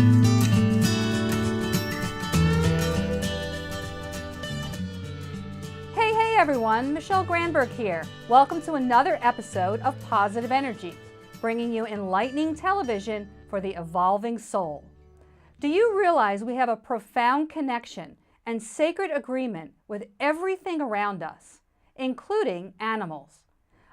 Hey everyone, Michele Granberg here. Welcome to another episode of Positive Energy, bringing you enlightening television for the evolving soul. Do you realize we have a profound connection and sacred agreement with everything around us, including animals?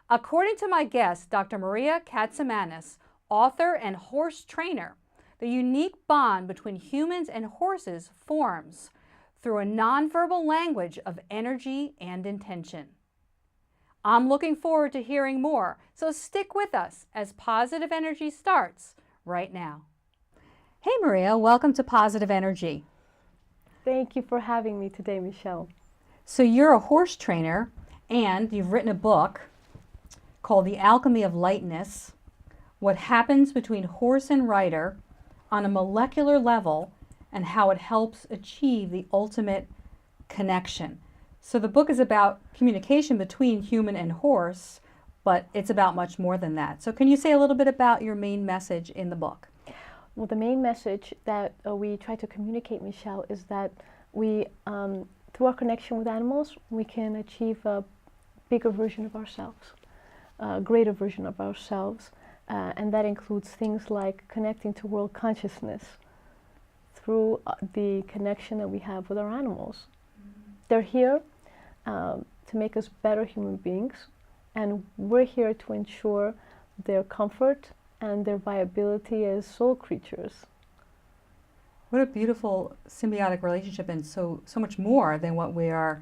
According to my guest, Dr. Maria Katsamanis, author and horse trainer, the unique bond between humans and horses forms through a nonverbal language of energy and intention. I'm looking forward to hearing more, so stick with us as Positive Energy starts right now. Hey Maria, welcome to Positive Energy. Thank you for having me today, Michele. So you're a horse trainer and you've written a book called The Alchemy of Lightness, What Happens Between Horse and Rider on a Molecular Level and How It Helps Achieve the Ultimate Connection. So the book is about communication between human and horse, but it's about much more than that. So can you say a little bit about your main message in the book? Well, the main message that we try to communicate, Michele, is that we, through our connection with animals, we can achieve a bigger version of ourselves, a greater version of ourselves, and that includes things like connecting to world consciousness through the connection that we have with our animals. They're here to make us better human beings, and we're here to ensure their comfort and their viability as soul creatures. What a beautiful symbiotic relationship, and so much more than what we're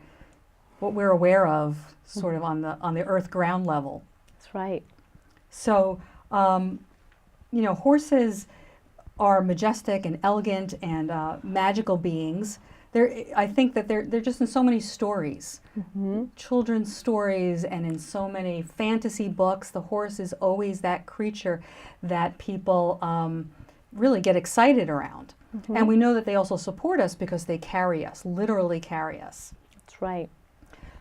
aware of, sort of on the earth ground level. That's right. So, horses are majestic and elegant and magical beings. I think that they're just in so many stories, children's stories, and in so many fantasy books. The horse is always that creature that people really get excited around. And we know that they also support us because they carry us, literally carry us. That's right.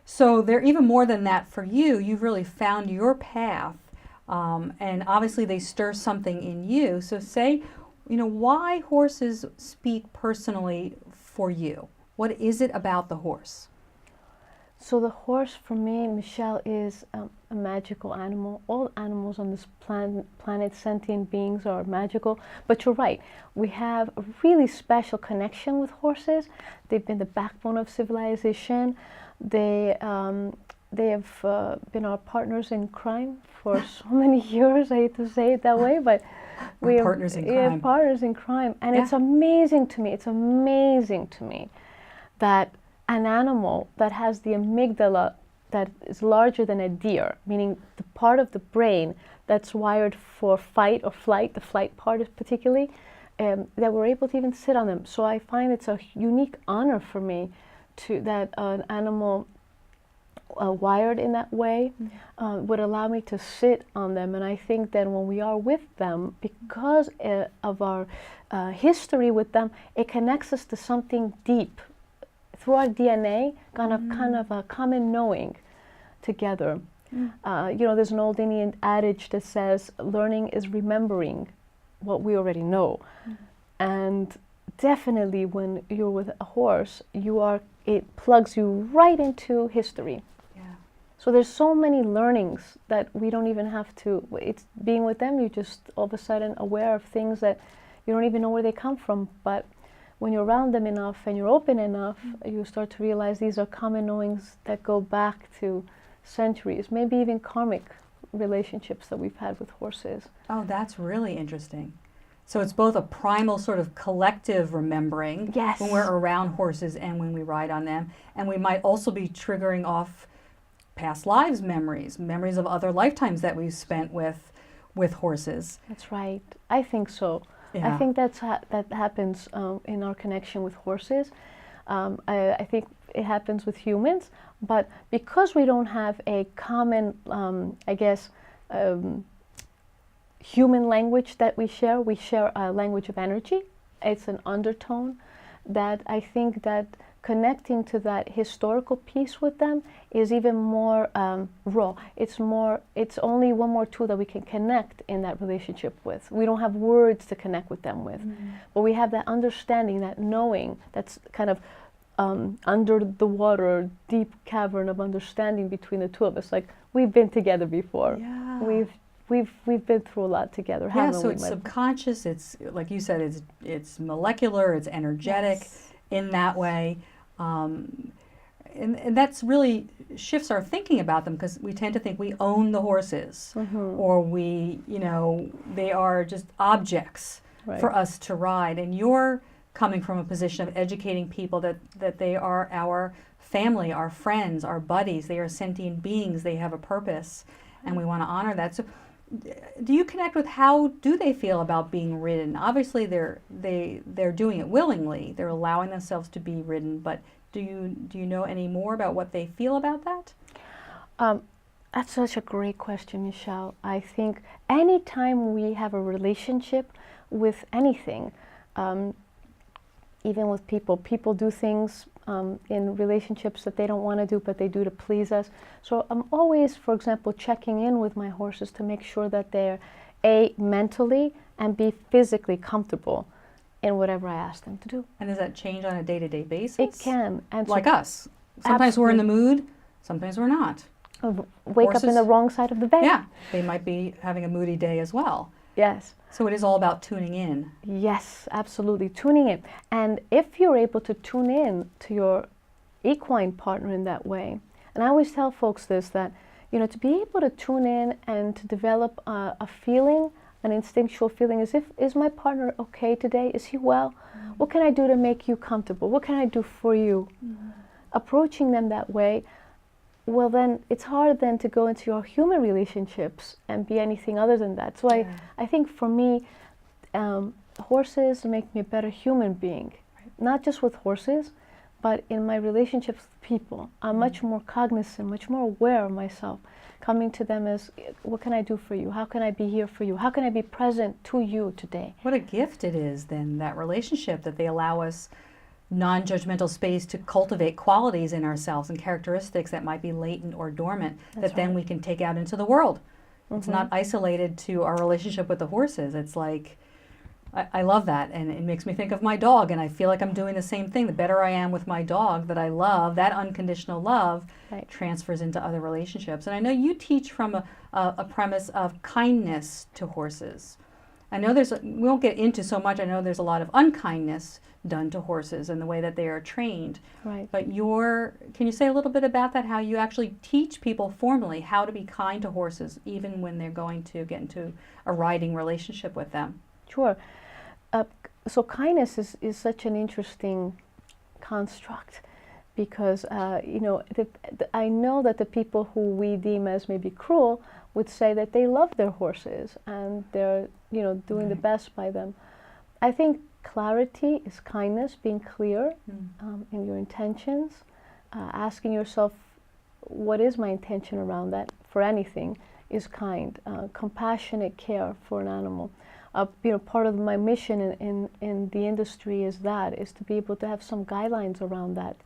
So they're even more than that for you. You've really found your path, and obviously they stir something in you. So say, why horses speak personally for you? What is it about the horse? So the horse, for me, Michele, is a magical animal. All animals on this planet, sentient beings, are magical. But you're right, we have a really special connection with horses. They've been the backbone of civilization. They have been our partners in crime for so many years. I hate to say it that way, but we are partners in crime. And it's amazing to me. It's amazing to me that an animal that has the amygdala that is larger than a deer, meaning the part of the brain that's wired for fight or flight, the flight part is particularly, that we're able to even sit on them. So I find it's a unique honor for me that an animal wired in that way would allow me to sit on them. And I think that when we are with them, because of our history with them, it connects us to something deep through our DNA, kind of a common knowing together. There's an old Indian adage that says learning is remembering what we already know. And definitely when you're with a horse, it plugs you right into history. So there's so many learnings that we don't even have to, it's being with them, you're just all of a sudden aware of things that you don't even know where they come from. But when you're around them enough and you're open enough, you start to realize these are common knowings that go back to centuries, maybe even karmic relationships that we've had with horses. Oh, that's really interesting. So it's both a primal sort of collective remembering when we're around horses and when we ride on them, and we might also be triggering off past lives memories of other lifetimes that we've spent with horses. That's right. I think so. Yeah. I think that happens in our connection with horses. I think it happens with humans, but because we don't have a common, human language that we share a language of energy. It's an undertone that I think that connecting to that historical piece with them is even more raw. It's only one more tool that we can connect in that relationship with. We don't have words to connect with them with, but we have that understanding, that knowing, that's kind of under the water, deep cavern of understanding between the two of us. Like, we've been together before. Yeah. We've been through a lot together, yeah, haven't so we? it's subconscious, it's, like you said, it's molecular, it's energetic. Yes. In that way. And that's really shifts our thinking about them, because we tend to think we own the horses, or we, they are just objects for us to ride. And you're coming from a position of educating people that they are our family, our friends, our buddies. They are sentient beings. They have a purpose, and we want to honor that. So do you connect with how do they feel about being ridden? Obviously, they're doing it willingly. They're allowing themselves to be ridden. But do you know any more about what they feel about that? That's such a great question, Michele. I think anytime we have a relationship with anything, even with people do things in relationships that they don't want to do, but they do to please us. So I'm always, for example, checking in with my horses to make sure that they're A, mentally, and B, physically comfortable in whatever I ask them to do. And does that change on a day-to-day basis? It can. And like us. Sometimes we're in the mood, sometimes we're not. Wake Horses, up in the wrong side of the bed. Yeah, they might be having a moody day as well. Yes. So it is all about tuning in. Yes, absolutely, tuning in. And if you're able to tune in to your equine partner in that way, and I always tell folks this, that, to be able to tune in and to develop a feeling, an instinctual feeling, as if, is my partner okay today? Is he well? What can I do to make you comfortable? What can I do for you? Approaching them that way, well, then it's hard then to go into your human relationships and be anything other than that. So I think for me, horses make me a better human being. Not just with horses, but in my relationships with people. I'm much more cognizant, much more aware of myself, coming to them as, what can I do for you? How can I be here for you? How can I be present to you today? What a gift it is then, that relationship, that they allow us non-judgmental space to cultivate qualities in ourselves and characteristics that might be latent or dormant, that then we can take out into the world. It's not isolated to our relationship with the horses. It's like, I love that, and it makes me think of my dog, and I feel like I'm doing the same thing. The better I am with my dog that I love, that unconditional love transfers into other relationships. And I know you teach from a premise of kindness to horses. I know we won't get into so much, I know there's a lot of unkindness done to horses and the way that they are trained. Right. But can you say a little bit about that, how you actually teach people formally how to be kind to horses, even when they're going to get into a riding relationship with them? Sure. So kindness is such an interesting construct, because I know that the people who we deem as maybe cruel would say that they love their horses and they're doing the best by them. I think clarity is kindness, being clear in your intentions, asking yourself, what is my intention around that for anything, is kind. Compassionate care for an animal. Part of my mission in the industry is to be able to have some guidelines around that.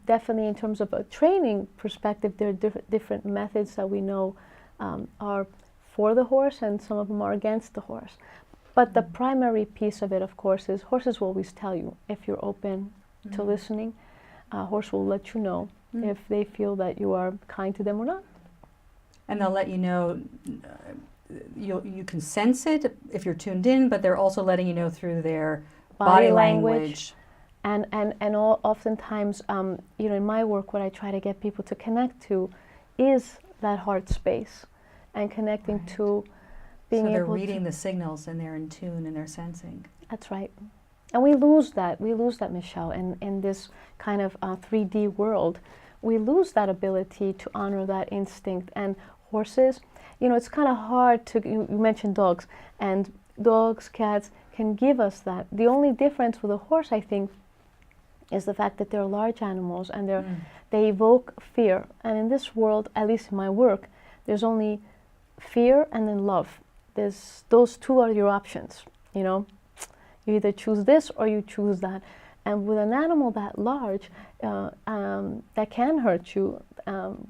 Definitely in terms of a training perspective, there are different methods that we know are for the horse, and some of them are against the horse. But the primary piece of it, of course, is horses will always tell you if you're open to listening. Horse will let you know if they feel that you are kind to them or not. And they'll let you know, you can sense it if you're tuned in, but they're also letting you know through their body language. And oftentimes, in my work, what I try to get people to connect to is that heart space, and connecting to being able to... So they're reading the signals, and they're in tune, and they're sensing. That's right. And we lose that, Michele, in this kind of 3D world. We lose that ability to honor that instinct. And horses, it's kind of hard to... You mentioned dogs, and dogs, cats can give us that. The only difference with a horse, I think, is the fact that they're large animals, and they evoke fear. And in this world, at least in my work, there's only fear and then love. Those two are your options, You either choose this or you choose that. And with an animal that large, that can hurt you,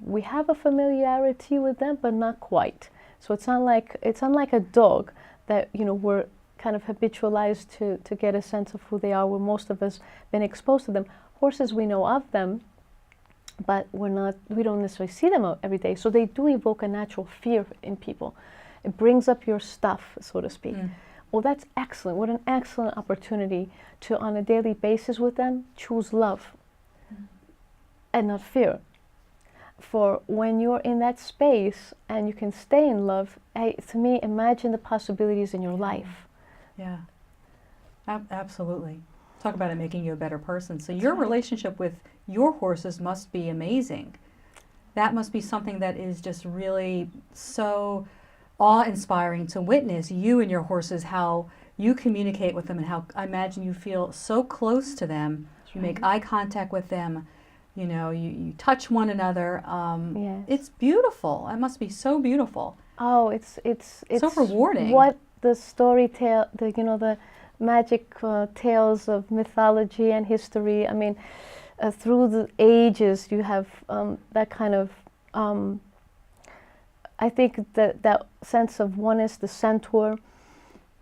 we have a familiarity with them, but not quite. So it's unlike a dog that, you know, we're kind of habitualized to get a sense of who they are, where most of us been exposed to them. Horses, we know of them, but we don't necessarily see them every day. So they do evoke a natural fear in people. It brings up your stuff, so to speak. Well, that's excellent. What an excellent opportunity to, on a daily basis with them, choose love and not fear. For when you're in that space and you can stay in love, to me, imagine the possibilities in your life. Yeah, absolutely. Talk about it making you a better person. So your relationship with your horses must be amazing. That must be something that is just really so awe-inspiring to witness, you and your horses, how you communicate with them, and how I imagine you feel so close to them. That's you make eye contact with them, you know, you touch one another. Yes. It's beautiful. It must be so beautiful. Oh, it's so rewarding. What the the magic tales of mythology and history. I mean, through the ages, you have that kind of. I think that sense of oneness, the centaur.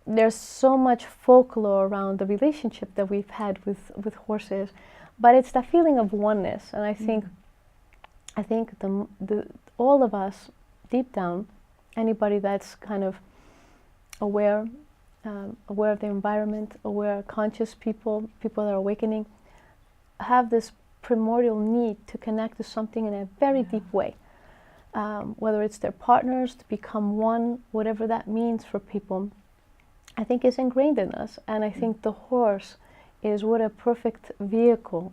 There's so much folklore around the relationship that we've had with horses, but it's the feeling of oneness, and I think all of us deep down, anybody that's kind of aware of their environment, aware, conscious people that are awakening, have this primordial need to connect to something in a very deep way. Whether it's their partners, to become one, whatever that means for people, I think is ingrained in us. And I think the horse is what a perfect vehicle,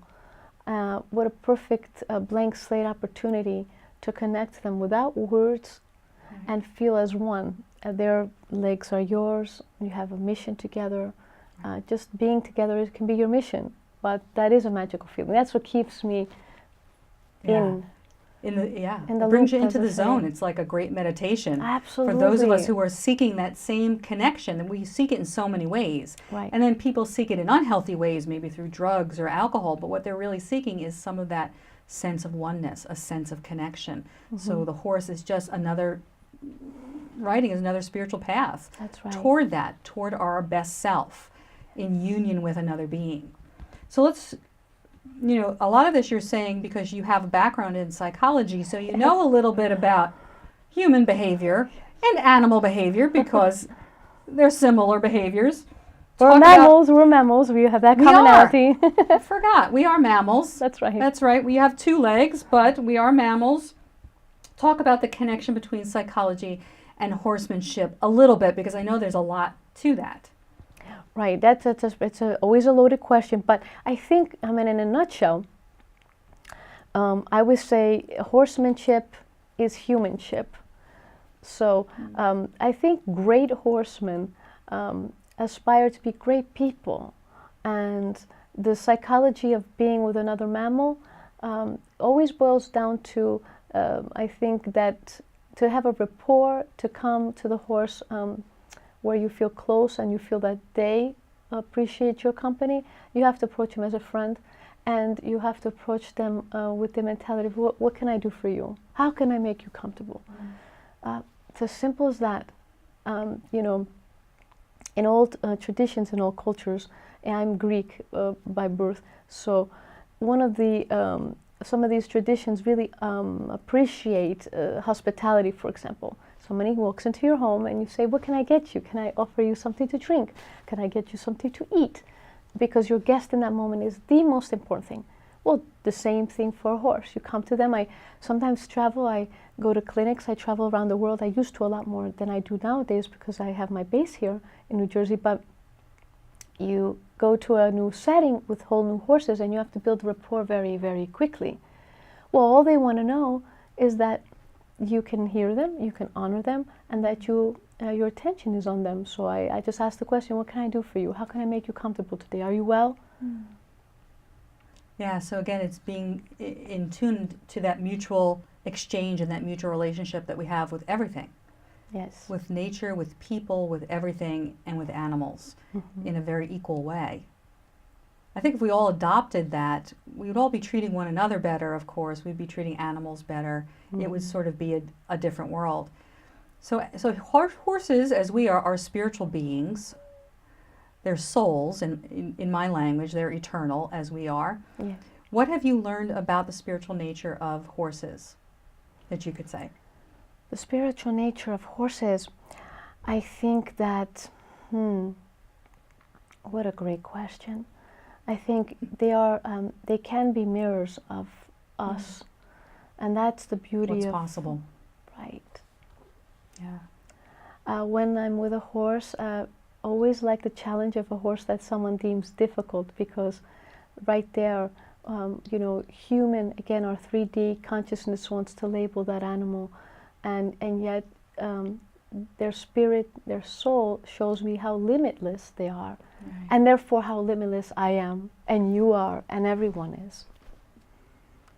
what a perfect blank slate opportunity to connect them without words and feel as one. Their legs are yours, you have a mission together. Just being together can be your mission, but that is a magical feeling. That's what keeps me in it brings you into the zone. It's like a great meditation. Absolutely. For those of us who are seeking that same connection, and we seek it in so many ways. Right. And then people seek it in unhealthy ways, maybe through drugs or alcohol, but what they're really seeking is some of that sense of oneness, a sense of connection. So the horse is just riding is another spiritual path. That's right. Toward our best self, in union with another being. So let's, you know, a lot of this you're saying because you have a background in psychology, so you know a little bit about human behavior and animal behavior because they're similar behaviors. We're mammals, we have that commonality. I forgot, we are mammals. That's right. That's right, we have 2 legs, but we are mammals. Talk about the connection between psychology and horsemanship a little bit, because I know there's a lot to that. Right, it's always a loaded question, but I think, I mean, in a nutshell, I would say horsemanship is humanship. So I think great horsemen aspire to be great people, and the psychology of being with another mammal always boils down to, I think that to have a rapport, to come to the horse where you feel close and you feel that they appreciate your company, you have to approach them as a friend, and you have to approach them with the mentality of what can I do for you? How can I make you comfortable? It's as simple as that. You know, in old traditions, in old cultures, and I'm Greek by birth, so one of the some of these traditions really appreciate hospitality, for example. Somebody walks into your home and you say, what can I get you? Can I offer you something to drink? Can I get you something to eat? Because your guest in that moment is the most important thing. Well, the same thing for a horse. You come to them. I sometimes travel. I go to clinics. I travel around the world. I used to a lot more than I do nowadays because I have my base here in New Jersey. But you go to a new setting with whole new horses and you have to build rapport very, very quickly. Well, all they want to know is that you can hear them, you can honor them, and that your attention is on them. So I just ask the question, what can I do for you? How can I make you comfortable today? Are you well? Yeah, so again, it's being in tune to that mutual exchange and that mutual relationship that we have with everything. Yes. With nature, with people, with everything, and with animals in a very equal way. I think if we all adopted that, we would all be treating one another better, of course. We'd be treating animals better. It would sort of be a different world. So horses, as we are spiritual beings. They're souls, in my language, they're eternal, as we are. Yes. What have you learned about the spiritual nature of horses that you could say? The spiritual nature of horses, I think that, what a great question. I think they can be mirrors of us, and that's the beauty What's of possible. Right. Yeah. When I'm with a horse, always like the challenge of a horse that someone deems difficult, because right there, you know, human, again, our 3D consciousness wants to label that animal, and yet their spirit, their soul shows me how limitless they are, and therefore how limitless I am, and you are, and everyone is.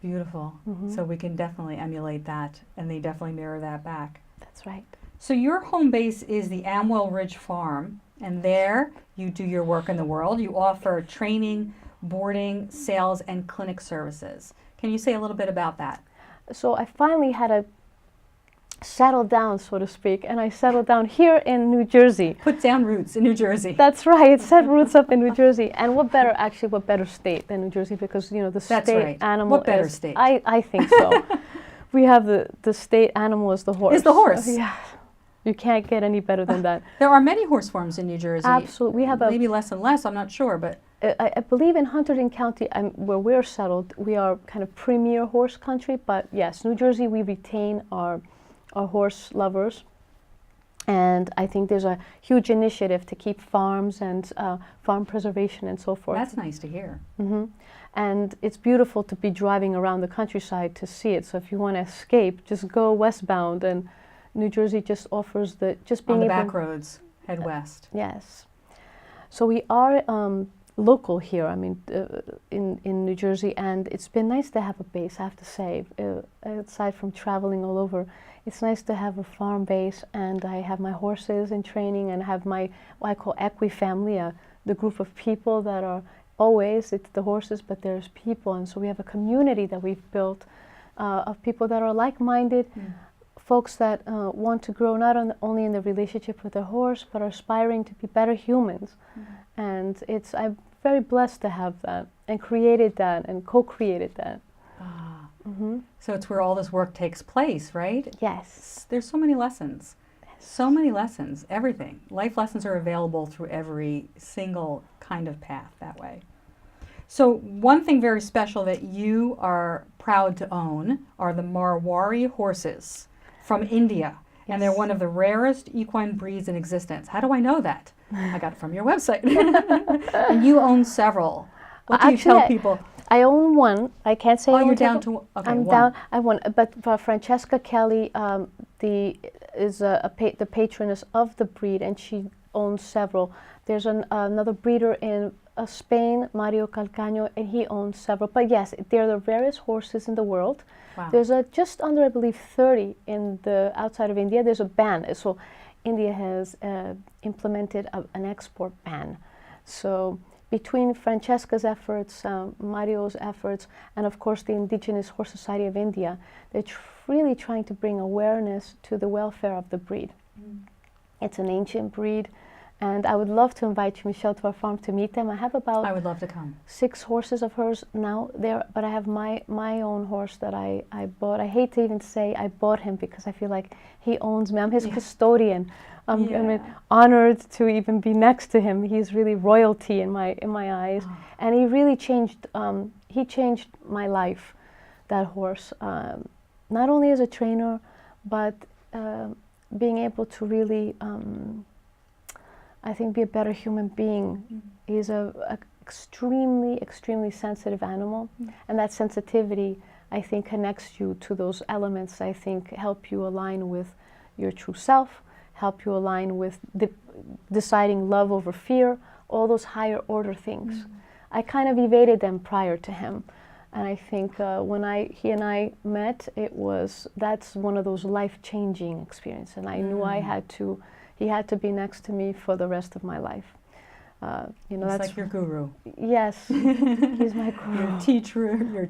Beautiful. So we can definitely emulate that, and they definitely mirror that back. That's right. So your home base is the Amwell Ridge Farm, and there you do your work in the world. You offer training, boarding, sales, and clinic services. Can you say a little bit about that? So I finally had to settle down, so to speak, and I settled down here in New Jersey. Put down roots in New Jersey. That's right, set roots up in New Jersey. And what better state than New Jersey, because, you know, the That's state right. animal What better is, state? I think so. We have the state animal is the horse. Is the horse. Yeah. You can't get any better than that. There are many horse farms in New Jersey. Absolutely. We have maybe less and less, I'm not sure, but I believe in Hunterdon County, where we're settled, we are kind of premier horse country, but yes, New Jersey, we retain our horse lovers. And I think there's a huge initiative to keep farms and farm preservation and so forth. that's nice to hear. And it's beautiful to be driving around the countryside to see it. So if you want to escape, just go westbound, and New Jersey just offers just being On the able, back roads, head west. Yes. So we are local here, I mean, in New Jersey, and it's been nice to have a base, I have to say. Aside from traveling all over, it's nice to have a farm base, and I have my horses in training, and have my, what I call equi-family, the group of people that are always, it's the horses, but there's people, and so we have a community that we've built of people that are like-minded, folks that want to grow not only in the relationship with their horse, but are aspiring to be better humans. And I'm very blessed to have that, and created that, and co-created that. So it's where all this work takes place, right? Yes. There's so many lessons. So many lessons, everything. Life lessons are available through every single kind of path that way. So one thing very special that you are proud to own are the Marwari horses from India. And they're one of the rarest equine breeds in existence. How do I know that? I got it from your website. And you own several. What do you tell people? I own one. I can't say. Oh, you're down to okay. I'm one. down. I won, but Francesca Kelly, is the patroness of the breed, and she owns several. There's another breeder in Spain, Mario Calcaño, and he owns several. But yes, they're the rarest horses in the world. Wow. There's just under, I believe, 30 in the outside of India. There's a ban, so India has implemented an export ban. So between Francesca's efforts, Mario's efforts, and of course the Indigenous Horse Society of India, they're really trying to bring awareness to the welfare of the breed. It's an ancient breed, and I would love to invite you, Michele, to our farm to meet them. I have about I would love to come. 6 horses of hers now there, but I have my own horse that I bought. I hate to even say I bought him, because I feel like he owns me. I'm his custodian. I'm honored to even be next to him. He's really royalty in my eyes, and he really changed. He changed my life, that horse. Not only as a trainer, but being able to really, I think, be a better human being. He's a extremely sensitive animal, and that sensitivity, I think, connects you to those elements. I think help you align with your true self, help you align with deciding love over fear, all those higher order things. I kind of evaded them prior to him, and I think when he and I met, that's one of those life-changing experiences, and I knew he had to be next to me for the rest of my life. You know, It's that's like your guru. Yes, he's my guru. Your teacher, your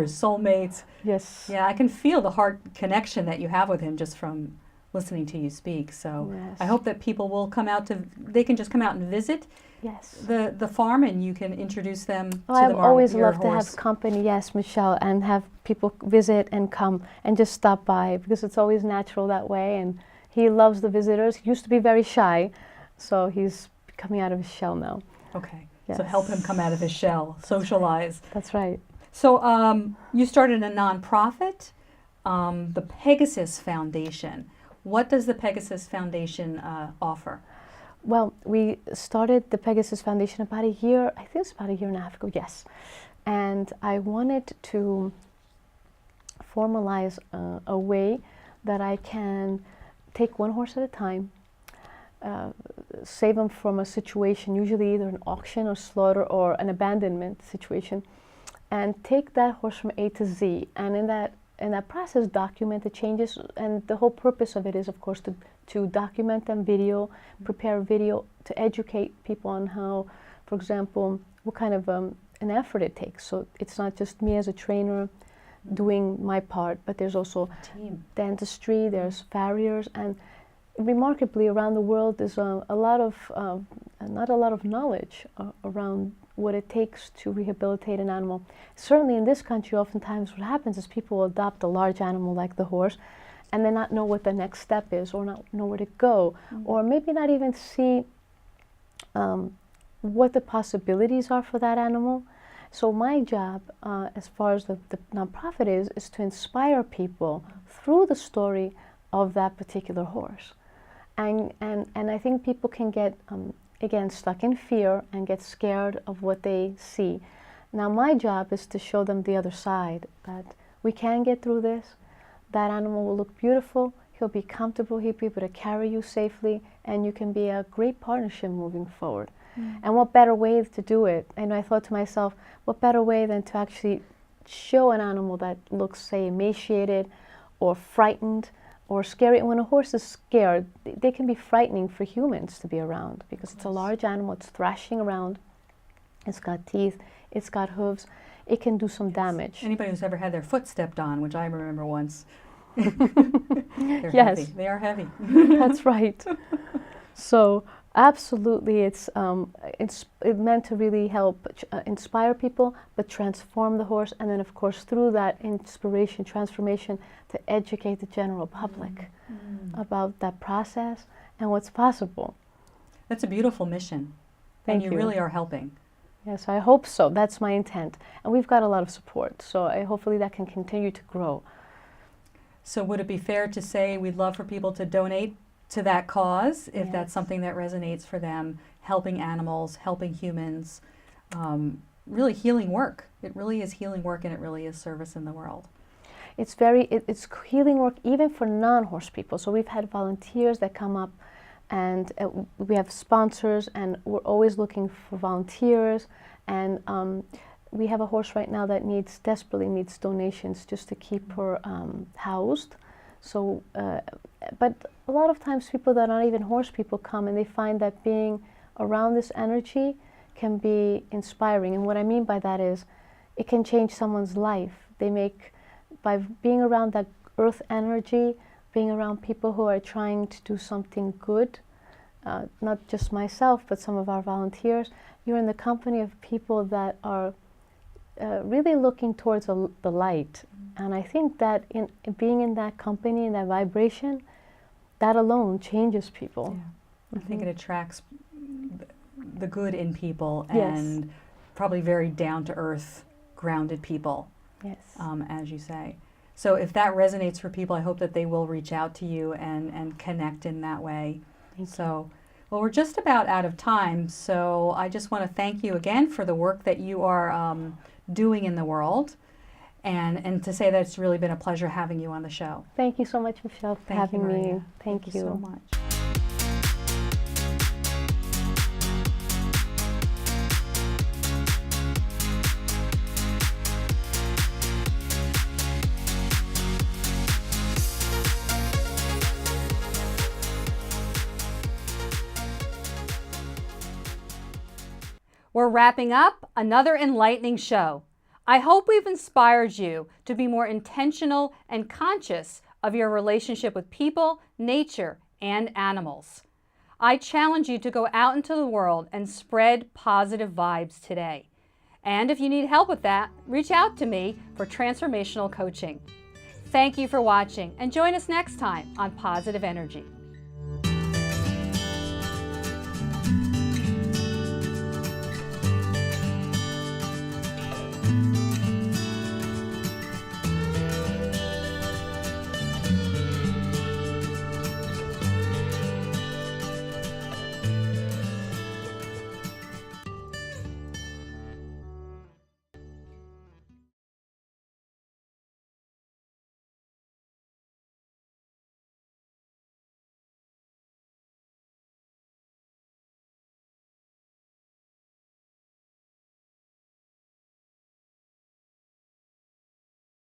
soulmate. Yes. Yeah, I can feel the heart connection that you have with him just from listening to you speak. So Yes. I hope that people will come out they can just come out and visit the farm, and you can introduce them to I've always your loved to horse. have company, yes, Michelle, and have people visit and come and just stop by, because it's always natural that way, and he loves the visitors. He used to be very shy, so he's coming out of his shell now. Okay, Yes. so help him come out of his shell, socialize. That's right. So you started a nonprofit, the Pegasus Foundation. What does the Pegasus Foundation offer? Well, we started the Pegasus Foundation about a year, I think it's about a year and a half ago, yes. And I wanted to formalize a way that I can take one horse at a time, save them from a situation, usually either an auction or slaughter or an abandonment situation, and take that horse from A to Z. And in that process, document the changes. And the whole purpose of it is, of course, to document them, prepare a video to educate people on how, for example, what kind of an effort it takes. So it's not just me as a trainer doing my part, but there's also dentistry, there's farriers, and remarkably around the world there's not a lot of knowledge around what it takes to rehabilitate an animal. Certainly in this country, oftentimes what happens is people will adopt a large animal like the horse and then not know what the next step is, or not know where to go, or maybe not even see what the possibilities are for that animal. So my job, as far as the nonprofit is to inspire people through the story of that particular horse. And I think people can get, again, stuck in fear and get scared of what they see. Now my job is to show them the other side, that we can get through this. That animal will look beautiful, he'll be comfortable, he'll be able to carry you safely, and you can be a great partnership moving forward. And what better way to do it? And I thought to myself, what better way than to actually show an animal that looks, say, emaciated or frightened or scary. And when a horse is scared, they can be frightening for humans to be around, because it's a large animal, it's thrashing around, it's got teeth, it's got hooves, it can do some damage. Anybody who's ever had their foot stepped on, which I remember once, they're yes. heavy. They are heavy. That's right. So absolutely, it's meant to really help inspire people, but transform the horse, and then of course through that inspiration, transformation, to educate the general public about that process and what's possible. That's a beautiful mission. Thank and you really are helping. Yes, I hope so. That's my intent. And we've got a lot of support, so hopefully that can continue to grow. So would it be fair to say we'd love for people to donate to that cause, if Yes. that's something that resonates for them, helping animals, helping humans, really healing work. It really is healing work, and it really is service in the world. It's it's healing work even for non-horse people. So we've had volunteers that come up, and we have sponsors, and we're always looking for volunteers. And we have a horse right now that desperately needs donations just to keep her housed. So, but a lot of times people that aren't even horse people come, and they find that being around this energy can be inspiring. And what I mean by that is, it can change someone's life. By being around that earth energy, being around people who are trying to do something good, not just myself, but some of our volunteers, you're in the company of people that are really looking towards the light. And I think that in being in that company, in that vibration, that alone changes people. Yeah. I think it attracts the good in people, Yes. and probably very down-to-earth, grounded people. Yes. As you say. So if that resonates for people, I hope that they will reach out to you and connect in that way. So, well, we're just about out of time, so I just want to thank you again for the work that you are doing in the world, and to say that it's really been a pleasure having you on the show. Thank you so much, Michelle, for having me. Thank you so much. We're wrapping up another enlightening show. I hope we've inspired you to be more intentional and conscious of your relationship with people, nature, and animals. I challenge you to go out into the world and spread positive vibes today. And if you need help with that, reach out to me for transformational coaching. Thank you for watching, and join us next time on Positive Energy.